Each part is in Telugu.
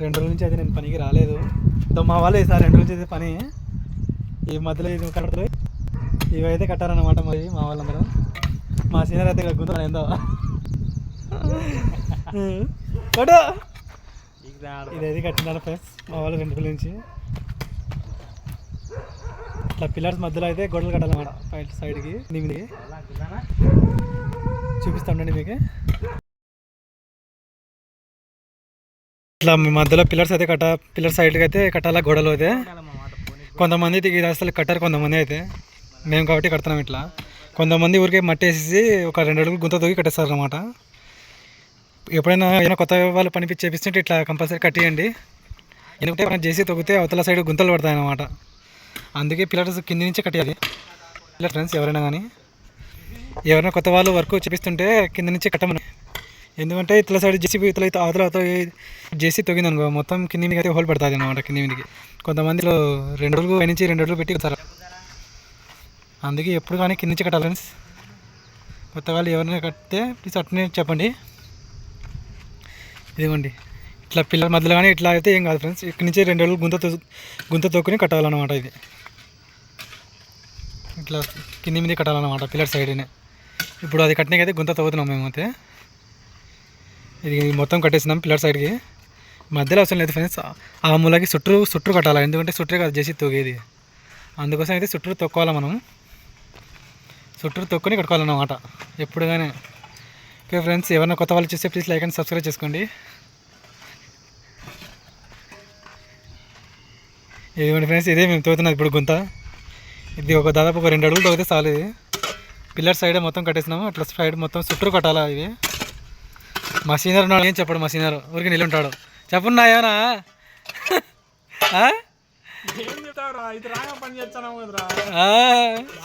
2 రోజుల నుంచి అయితే నేను పనికి రాలేదు. మా వాళ్ళు వేసారు 2 రోజుల నుంచి అయితే పని. ఈ మధ్యలో ఇది కట్టలు ఇవైతే కట్టారన్నమాట. మరి మా వాళ్ళందరూ మా సీనియర్ అయితే గుంత ఏందో ఫోటో ఇదైతే కట్టినారు ఫ్రెండ్స్ మా వాళ్ళు 2 రోజుల నుంచి. ఇట్లా పిల్లర్స్ మధ్యలో అయితే గొడవలు కట్టాలన్నమాట. పైన సైడ్కి నిమిది చూపిస్తాండి మీకు. ఇట్లా మధ్యలో పిల్లర్స్ అయితే పిల్లర్ సైడ్కి అయితే కట్టాలా గొడవలు అయితే. కొంతమంది ఇది అసలు కట్టారు, కొంతమంది అయితే మేము కాబట్టి కడుతున్నాం. ఇట్లా కొంతమంది ఊరికే మట్టి వేసేసి ఒక 2 అడుగులు గుంత తొగి కట్టేస్తారు అన్నమాట. ఎప్పుడైనా ఏమైనా కొత్త వాళ్ళు పని చేపిస్తుంటే ఇట్లా కంపల్సరీ కట్టియండి. ఎందుకంటే మనం చేసి తొగితే అవతల సైడ్ గుంతలు పడతాయి అన్నమాట. అందుకే పిల్లర్స్ కింది నుంచి కట్టాలి. పిల్లర్ ఫ్రెండ్స్ ఎవరైనా కానీ ఎవరైనా కొత్త వాళ్ళు వర్క్ చేపిస్తుంటే కింద నుంచి కట్టమని. ఎందుకంటే ఇట్లా సైడ్ జేసీ ఇట్లా అవతల జేసీ తొగింది అనుకో మొత్తం కింది మీదకి అయితే హోల్ పడుతుంది అన్నమాట. కింది మీదకి కొంతమందిలో 2 అడుగులు పైనుంచి 2 అడుగులు పెట్టి కడతారు. అందుకే ఎప్పుడు కానీ కింద నుంచి కట్టాలి ఫ్రెండ్స్. కొత్త వాళ్ళు ఎవరైనా కడితే ప్లీజ్ అట్నే చెప్పండి. ఇదిగోండి ఇట్లా పిల్లల మధ్యలో కానీ ఇట్లా అయితే ఏం కాదు ఫ్రెండ్స్. ఇక్కడి నుంచి 2 అడుగులు గుంత తొక్కుని కట్టాలన్నమాట. ఇది ఇట్లా కింది మీద కట్టాలన్నమాట పిల్లర్ సైడ్నే. ఇప్పుడు అది కట్టినకైతే గుంత తవ్వుతున్నాం మేమైతే. ఇది మొత్తం కట్టేసినాం పిల్లర్ సైడ్కి. మధ్యలో అవసరం లేదు ఫ్రెండ్స్. ఆ మూలకి చుట్టూ కట్టాలి. ఎందుకంటే చుట్టూ కాదు చేసి తొగేది. అందుకోసం అయితే చుట్టూ తొక్కోవాలి మనం. చుట్టూ తొక్కుని కట్టుకోవాలన్నమాట ఎప్పుడు కానీ. ఓకే ఫ్రెండ్స్, ఎవరైనా కొత్త వాళ్ళు చూస్తే ప్లీజ్ లైక్ అండ్ సబ్స్క్రైబ్ చేసుకోండి. ఇదిగోండి ఫ్రెండ్స్, ఇదే మేము తోగుతున్నది ఇప్పుడు గుంత. ఇది దాదాపు ఒక 2 అడుగులు తోగితే చాలు. ఇది పిల్లర్ సైడ్ మొత్తం కట్టేసినాము. అట్లా సైడ్ మొత్తం చుట్టూ కట్టాలా. ఇది మా సీనియర్ ఉన్నాడు, ఏం చెప్పాడు మా సీనియర్, ఊరికి నిల్లు ఉంటాడు. చెప్పున్నా ఏమన్నా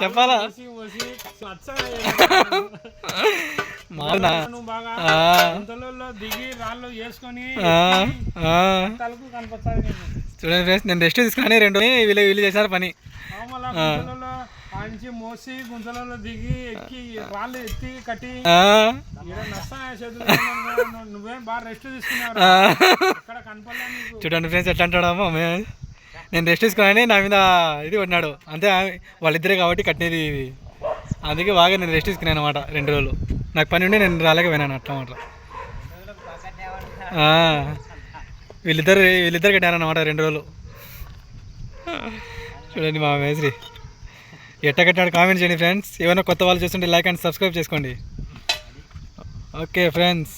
చెప్పాలా చూడండి ఫ్రెండ్స్, నేను రెస్ట్ తీసుకుని 2 వీళ్ళు చేశారు పని. మోసి గుంతలలో దిగి ఎక్కి రాళ్ళు ఎత్తి కట్టి నువ్వేం బాగా రెస్ట్ తీసుకున్నావు. చూడండి ఫ్రెండ్స్ ఎట్లా అంటాడమ్మా. నేను రెస్ట్ తీసుకున్నాను, నా మీద ఇది పడినాడు అంతే. వాళ్ళిద్దరే కాబట్టి కట్టినది ఇది. అందుకే బాగా నేను రెస్ట్ తీసుకున్నాను అనమాట. 2 రోజులు నాకు పని ఉండి నేను రాలేకపోయినాను అట్లా అన్నమాట. వీళ్ళిద్దరు కట్టారన్నమాట 2 రోజులు. చూడండి మా మేస్త్రి ఎట్ట కట్టాడు కామెంట్ చేయండి ఫ్రెండ్స్. ఏమైనా కొత్త వాళ్ళు చూస్తుంటే లైక్ అండ్ సబ్స్క్రైబ్ చేసుకోండి. ఓకే ఫ్రెండ్స్,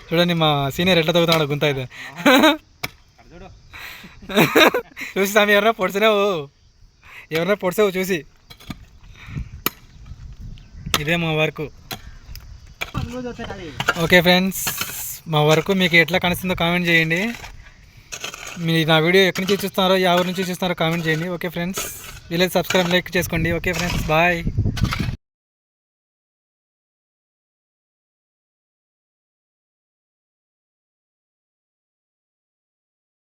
చూడండి మా సీనియర్ ఎట్లా తగ్గుతున్నాడు గుంత అయితే. చూసి సామి ఎవరన్నా పొడిసావు చూసి. ఇదే మా వర్క్. ఓకే ఫ్రెండ్స్, మా వర్క్ మీకు ఎట్లా కనిపిస్తుందో కామెంట్ చేయండి. మీరు నా వీడియో ఎక్కడి నుంచి చూస్తున్నారో, ఎవరి నుంచి చూస్తున్నారో కామెంట్ చేయండి. ఓకే ఫ్రెండ్స్, వీలైతే సబ్స్క్రైబ్ లైక్ చేసుకోండి. Okay friends, bye.